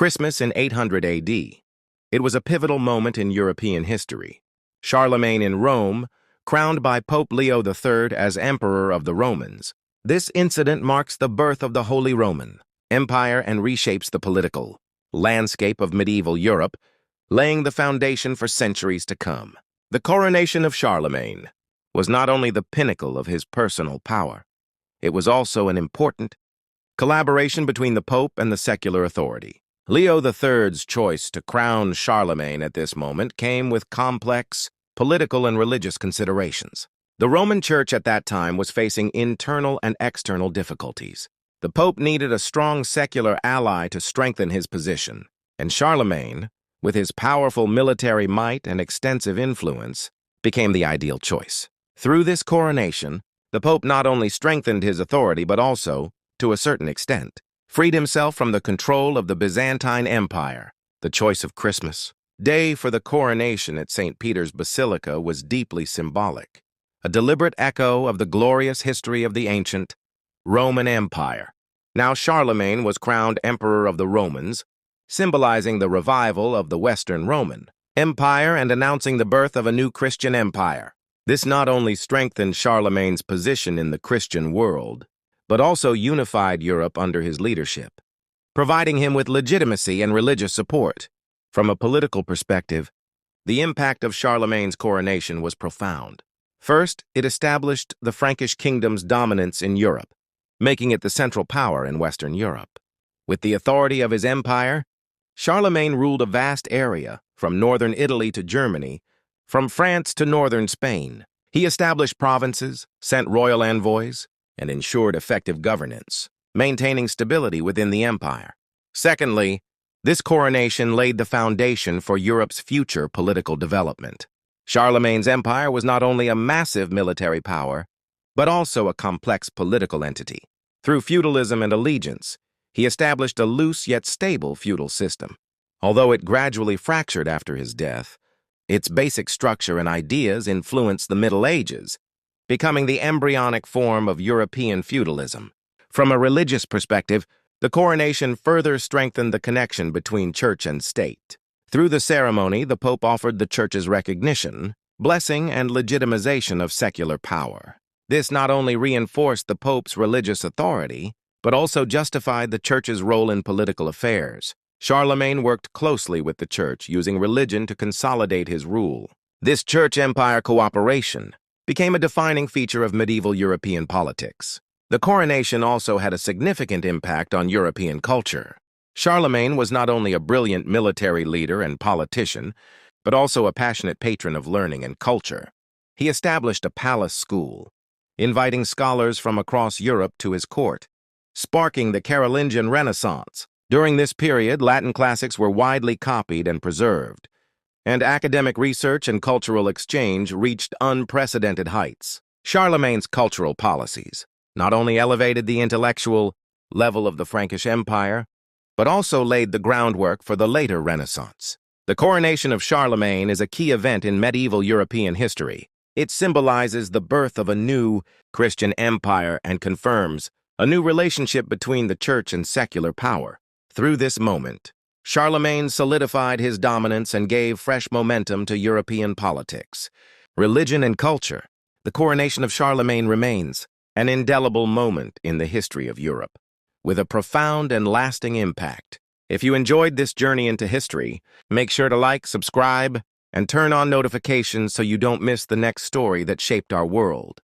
Christmas in 800 AD. It was a pivotal moment in European history. Charlemagne in Rome, crowned by Pope Leo III as Emperor of the Romans. This incident marks the birth of the Holy Roman Empire and reshapes the political landscape of medieval Europe, laying the foundation for centuries to come. The coronation of Charlemagne was not only the pinnacle of his personal power, it was also an important collaboration between the Pope and the secular authority. Leo III's choice to crown Charlemagne at this moment came with complex political and religious considerations. The Roman Church at that time was facing internal and external difficulties. The Pope needed a strong secular ally to strengthen his position, and Charlemagne, with his powerful military might and extensive influence, became the ideal choice. Through this coronation, the Pope not only strengthened his authority but also, to a certain extent, freed himself from the control of the Byzantine Empire. The choice of Christmas Day for the coronation at St. Peter's Basilica was deeply symbolic, a deliberate echo of the glorious history of the ancient Roman Empire. Now Charlemagne was crowned Emperor of the Romans, symbolizing the revival of the Western Roman Empire and announcing the birth of a new Christian empire. This not only strengthened Charlemagne's position in the Christian world, but also unified Europe under his leadership, providing him with legitimacy and religious support. From a political perspective, the impact of Charlemagne's coronation was profound. First, it established the Frankish kingdom's dominance in Europe, making it the central power in Western Europe. With the authority of his empire, Charlemagne ruled a vast area, from northern Italy to Germany, from France to northern Spain. He established provinces, sent royal envoys, and ensured effective governance, maintaining stability within the empire. Secondly, this coronation laid the foundation for Europe's future political development. Charlemagne's empire was not only a massive military power, but also a complex political entity. Through feudalism and allegiance, he established a loose yet stable feudal system. Although it gradually fractured after his death, its basic structure and ideas influenced the Middle Ages, becoming the embryonic form of European feudalism. From a religious perspective, the coronation further strengthened the connection between church and state. Through the ceremony, the Pope offered the Church's recognition, blessing, and legitimization of secular power. This not only reinforced the Pope's religious authority, but also justified the Church's role in political affairs. Charlemagne worked closely with the Church, using religion to consolidate his rule. This Church-Empire cooperation became a defining feature of medieval European politics. The coronation also had a significant impact on European culture. Charlemagne was not only a brilliant military leader and politician, but also a passionate patron of learning and culture. He established a palace school, inviting scholars from across Europe to his court, sparking the Carolingian Renaissance. During this period, Latin classics were widely copied and preserved, and academic research and cultural exchange reached unprecedented heights. Charlemagne's cultural policies not only elevated the intellectual level of the Frankish Empire, but also laid the groundwork for the later Renaissance. The coronation of Charlemagne is a key event in medieval European history. It symbolizes the birth of a new Christian empire and confirms a new relationship between the church and secular power. Through this moment, Charlemagne solidified his dominance and gave fresh momentum to European politics, religion, and culture. The coronation of Charlemagne remains an indelible moment in the history of Europe, with a profound and lasting impact. If you enjoyed this journey into history, make sure to like, subscribe, and turn on notifications so you don't miss the next story that shaped our world.